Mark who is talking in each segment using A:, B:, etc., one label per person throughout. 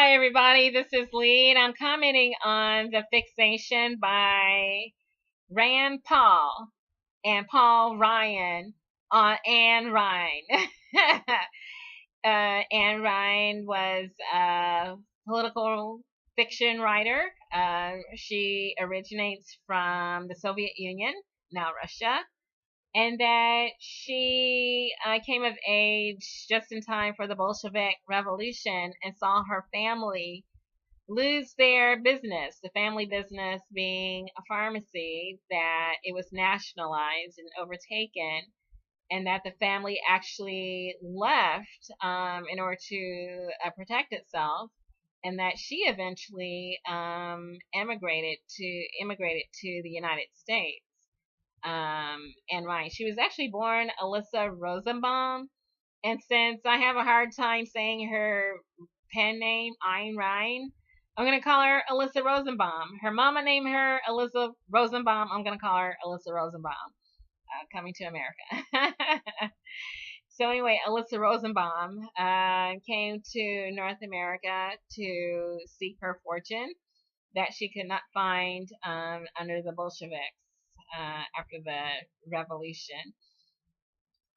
A: Hi, everybody. This is Lee, and I'm commenting on the fixation by Rand Paul and Paul Ryan on Ayn Rand. Ayn Rand was a political fiction writer. She originates from the Soviet Union, now Russia, and that she came of age just in time for the Bolshevik Revolution and saw her family lose their business, the family business being a pharmacy, that it was nationalized and overtaken, and that the family actually left in order to protect itself, and that she eventually immigrated to the United States. And right, she was actually born Alyssa Rosenbaum, and since I have a hard time saying her pen name, Ayn Rand, I'm going to call her Alyssa Rosenbaum. Her mama named her Alyssa Rosenbaum. I'm going to call her Alyssa Rosenbaum. Coming to America. So anyway, Alyssa Rosenbaum came to North America to seek her fortune that she could not find under the Bolsheviks after the revolution.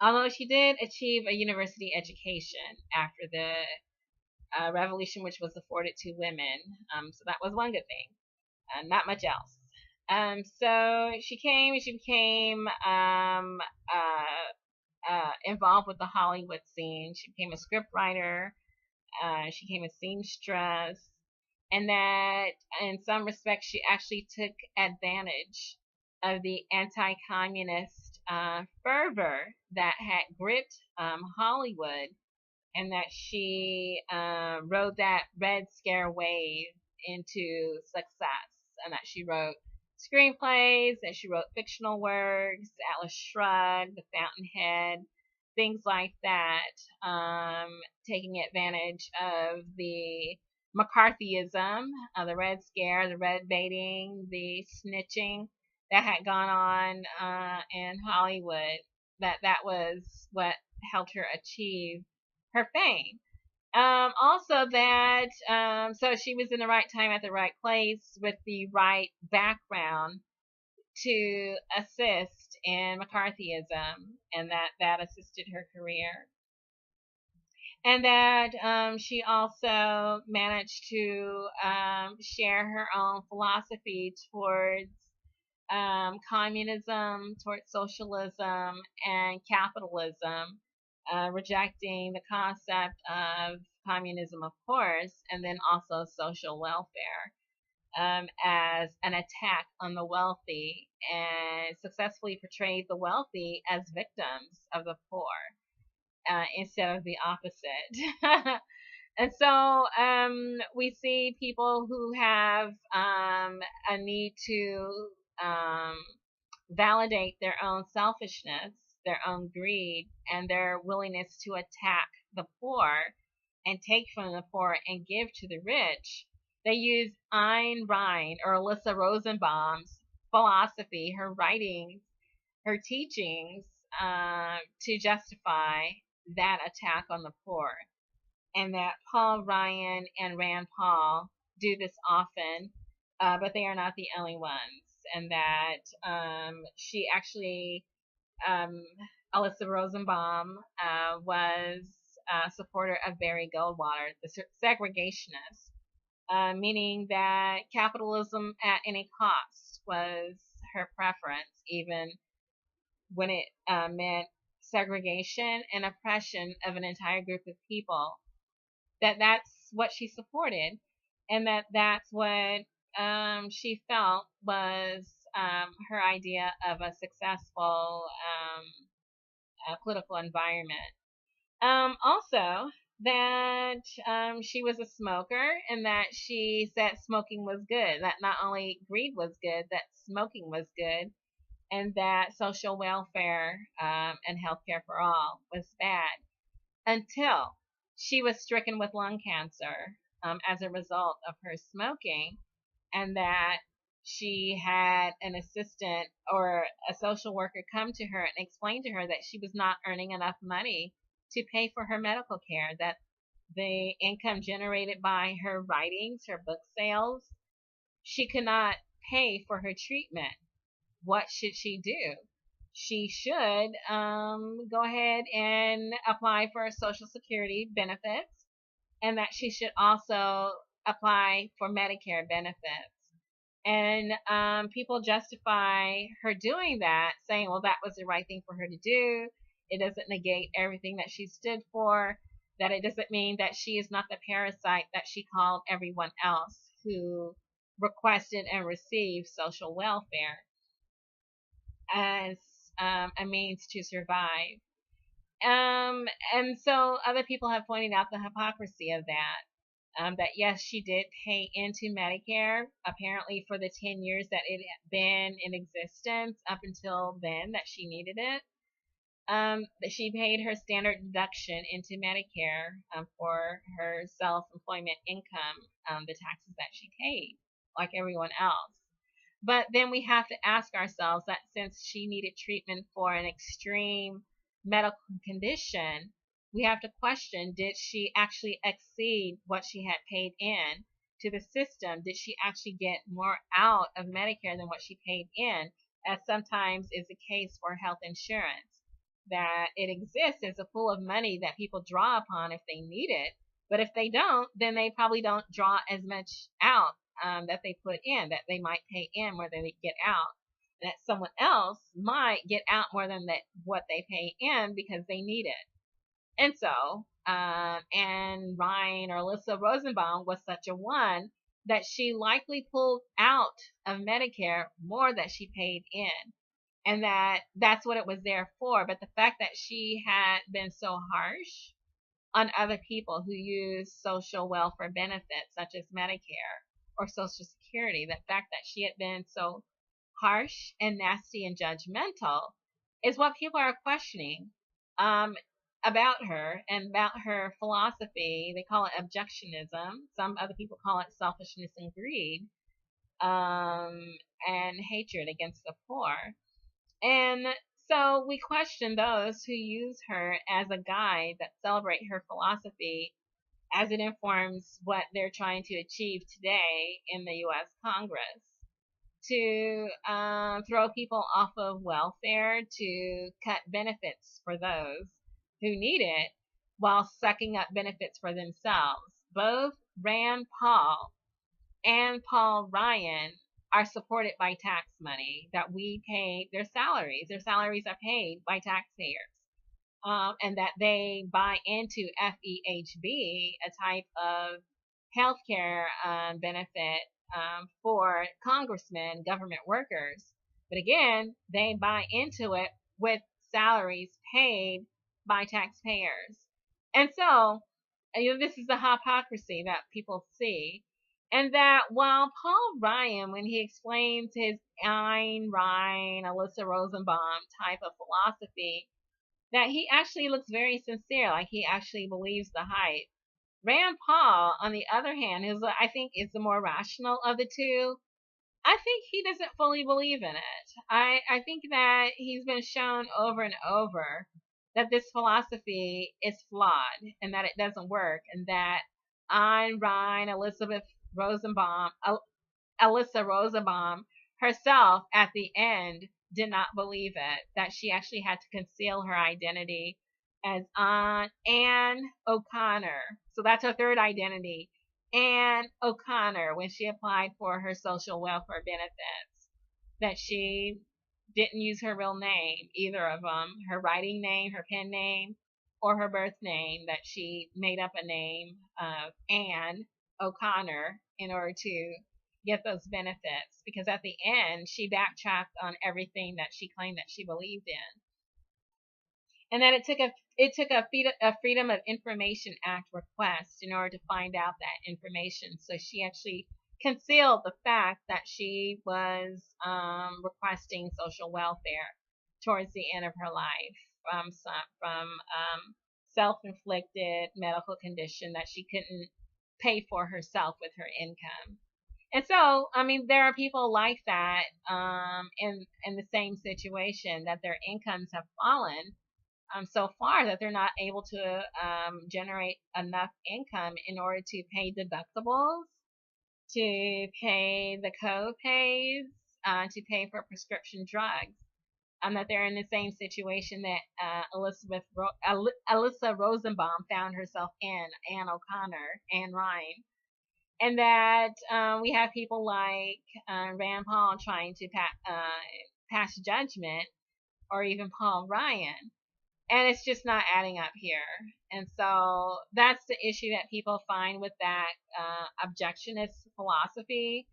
A: Although she did achieve a university education after the revolution, which was afforded to women. So that was one good thing. Not much else. So she became involved with the Hollywood scene. She became a scriptwriter. She became a seamstress. And that in some respects, she actually took advantage of the anti-communist fervor that had gripped Hollywood, and that she rode that Red Scare wave into success, and that she wrote screenplays, and she wrote fictional works, Atlas Shrugged, The Fountainhead, things like that, taking advantage of the McCarthyism, the Red Scare, the red baiting, the snitching that had gone on in Hollywood. That was what helped her achieve her fame. Also that so she was in the right time at the right place with the right background to assist in McCarthyism, and that assisted her career. And that she also managed to share her own philosophy towards communism, towards socialism, and capitalism, rejecting the concept of communism, of course, and then also social welfare as an attack on the wealthy, and successfully portrayed the wealthy as victims of the poor instead of the opposite. And so we see people who have a need to validate their own selfishness, their own greed, and their willingness to attack the poor and take from the poor and give to the rich. They use Ayn Rand or Alyssa Rosenbaum's philosophy, her writings, her teachings, to justify that attack on the poor. And that Paul Ryan and Rand Paul do this often, but they are not the only ones. And that she actually, Alyssa Rosenbaum, was a supporter of Barry Goldwater, the segregationist, meaning that capitalism at any cost was her preference, even when it meant segregation and oppression of an entire group of people. That's what she supported, and that's what she felt was her idea of a successful political environment. Also, that she was a smoker, and that she said smoking was good, that not only greed was good, that smoking was good, and that social welfare and healthcare for all was bad, until she was stricken with lung cancer as a result of her smoking, and that she had an assistant or a social worker come to her and explain to her that she was not earning enough money to pay for her medical care, that the income generated by her writings, her book sales, she could not pay for her treatment. What should she do? She should go ahead and apply for Social Security benefits, and that she should also apply for Medicare benefits. And people justify her doing that, saying, well, that was the right thing for her to do. It doesn't negate everything that she stood for, that it doesn't mean that she is not the parasite that she called everyone else who requested and received social welfare as a means to survive. And so other people have pointed out the hypocrisy of that. That yes, she did pay into Medicare, apparently for the 10 years that it had been in existence up until then that she needed it. That she paid her standard deduction into Medicare for her self-employment income, the taxes that she paid, like everyone else. But then we have to ask ourselves that since she needed treatment for an extreme medical condition, we have to question, did she actually exceed what she had paid in to the system? Did she actually get more out of Medicare than what she paid in, as sometimes is the case for health insurance? That it exists as a pool of money that people draw upon if they need it, but if they don't, then they probably don't draw as much out that they put in, that they might pay in more than they get out. That someone else might get out more than what they pay in because they need it. And so, Ayn Rand or Alyssa Rosenbaum was such a one that she likely pulled out of Medicare more than she paid in. And that's what it was there for. But the fact that she had been so harsh on other people who use social welfare benefits such as Medicare or Social Security, the fact that she had been so harsh and nasty and judgmental is what people are questioning about her and about her philosophy. They call it objectionism. Some other people call it selfishness and greed, and hatred against the poor. And so we question those who use her as a guide that celebrate her philosophy as it informs what they're trying to achieve today in the U.S. Congress, to throw people off of welfare, to cut benefits for those who need it while sucking up benefits for themselves. Both Rand Paul and Paul Ryan are supported by tax money that we pay their salaries. Their salaries are paid by taxpayers. And that they buy into FEHB, a type of healthcare benefit for congressmen, government workers. But again, they buy into it with salaries paid by taxpayers. And so, this is the hypocrisy that people see. And that while Paul Ryan, when he explains his Ayn Rand, Alyssa Rosenbaum type of philosophy, that he actually looks very sincere, like he actually believes the hype. Rand Paul, on the other hand, I think is the more rational of the two. I think he doesn't fully believe in it. I think that he's been shown over and over that this philosophy is flawed and that it doesn't work, and that Ayn Rand, Alyssa Rosenbaum herself at the end did not believe it, that she actually had to conceal her identity as Ann O'Connor. So that's her third identity, Ann O'Connor, when she applied for her social welfare benefits, that she didn't use her real name, either of them, her writing name, her pen name, or her birth name, that she made up a name of Ann O'Connor in order to get those benefits, because at the end she backtracked on everything that she claimed that she believed in, and that it took a Freedom of Information Act request in order to find out that information. So she actually concealed the fact that she was requesting social welfare towards the end of her life from self-inflicted medical condition that she couldn't pay for herself with her income. And so, I mean, there are people like that in the same situation, that their incomes have fallen so far that they're not able to generate enough income in order to pay deductibles, to pay the co-pays, to pay for prescription drugs. That they're in the same situation that Alyssa Rosenbaum found herself in, Ann O'Connor, Ayn Rand, and that we have people like Rand Paul trying to pass judgment, or even Paul Ryan, and it's just not adding up here. And so that's the issue that people find with that objectionist philosophy,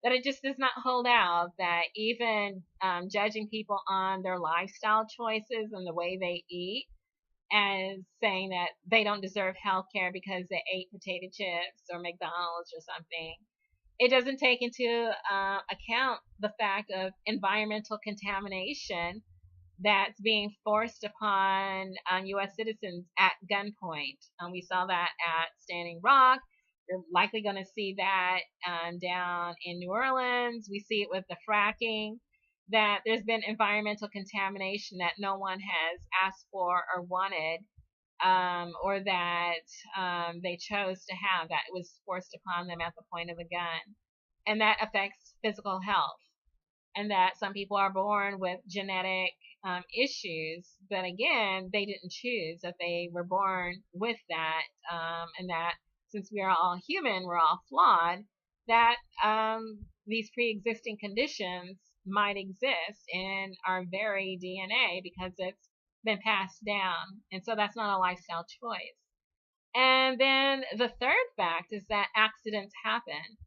A: that it just does not hold out, that even judging people on their lifestyle choices and the way they eat, and saying that they don't deserve health care because they ate potato chips or McDonald's or something, it doesn't take into account the fact of environmental contamination that's being forced upon U.S. citizens at gunpoint. We saw that at Standing Rock. You're likely going to see that down in New Orleans. We see it with the fracking, that there's been environmental contamination that no one has asked for or wanted, or that they chose to have, that was forced upon them at the point of the gun. And that affects physical health. And that some people are born with genetic issues, but again, they didn't choose, that they were born with that, and that since we are all human, we're all flawed, that these pre-existing conditions might exist in our very DNA because it's been passed down. And so that's not a lifestyle choice. And then the third fact is that accidents happen,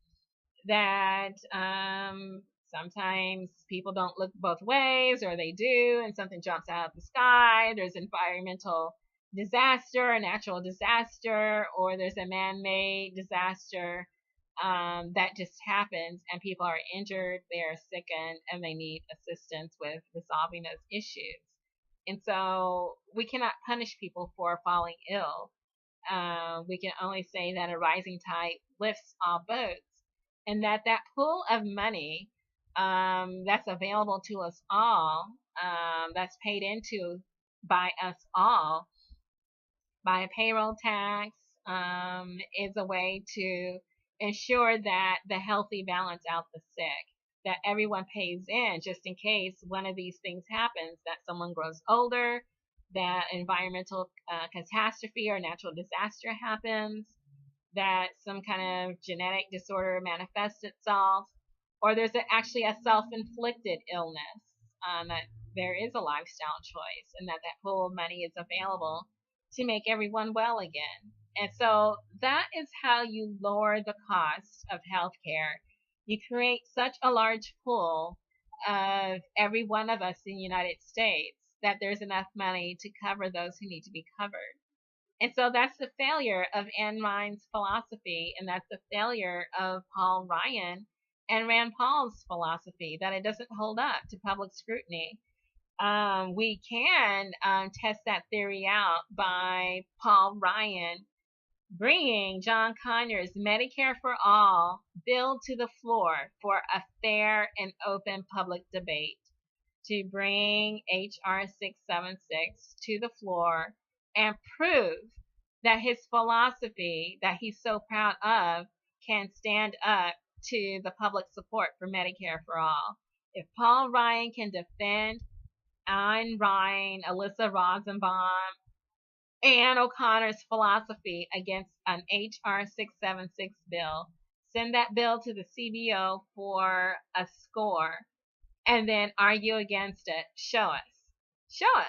A: that sometimes people don't look both ways, or they do, and something jumps out of the sky. There's environmental disaster, a natural disaster, or there's a man-made disaster that just happens, and people are injured, they are sickened, and they need assistance with resolving those issues. And so we cannot punish people for falling ill. We can only say that a rising tide lifts all boats, and that pool of money that's available to us all, that's paid into by us all by a payroll tax, is a way to ensure that the healthy balance out the sick, that everyone pays in just in case one of these things happens, that someone grows older, that environmental catastrophe or natural disaster happens, that some kind of genetic disorder manifests itself, or there's actually a self-inflicted illness, that there is a lifestyle choice, and that pool of money is available to make everyone well again. And so that is how you lower the cost of healthcare. You create such a large pool of every one of us in the United States that there's enough money to cover those who need to be covered. And so that's the failure of Ayn Rand's philosophy, and that's the failure of Paul Ryan and Rand Paul's philosophy, that it doesn't hold up to public scrutiny. We can test that theory out by Paul Ryan bringing John Conyers' Medicare for All bill to the floor for a fair and open public debate, to bring H.R. 676 to the floor and prove that his philosophy that he's so proud of can stand up to the public support for Medicare for All. If Paul Ryan can defend Ayn Rand, Alyssa Rosenbaum, Ann O'Connor's philosophy against an H.R. 676 bill, send that bill to the CBO for a score, and then argue against it. Show us. Show us.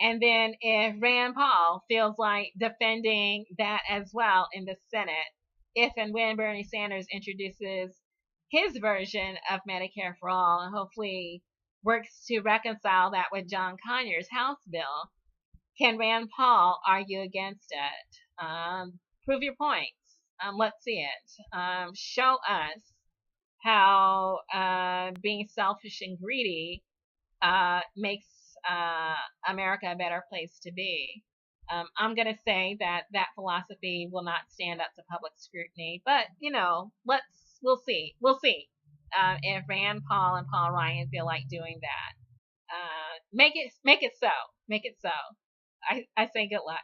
A: And then if Rand Paul feels like defending that as well in the Senate, if and when Bernie Sanders introduces his version of Medicare for All, and hopefully works to reconcile that with John Conyers' House bill, can Rand Paul argue against it? Prove your points. Let's see it. Show us how being selfish and greedy makes America a better place to be. I'm going to say that philosophy will not stand up to public scrutiny, but we'll see. We'll see if Rand Paul and Paul Ryan feel like doing that. Make it so. Make it so. I say good luck.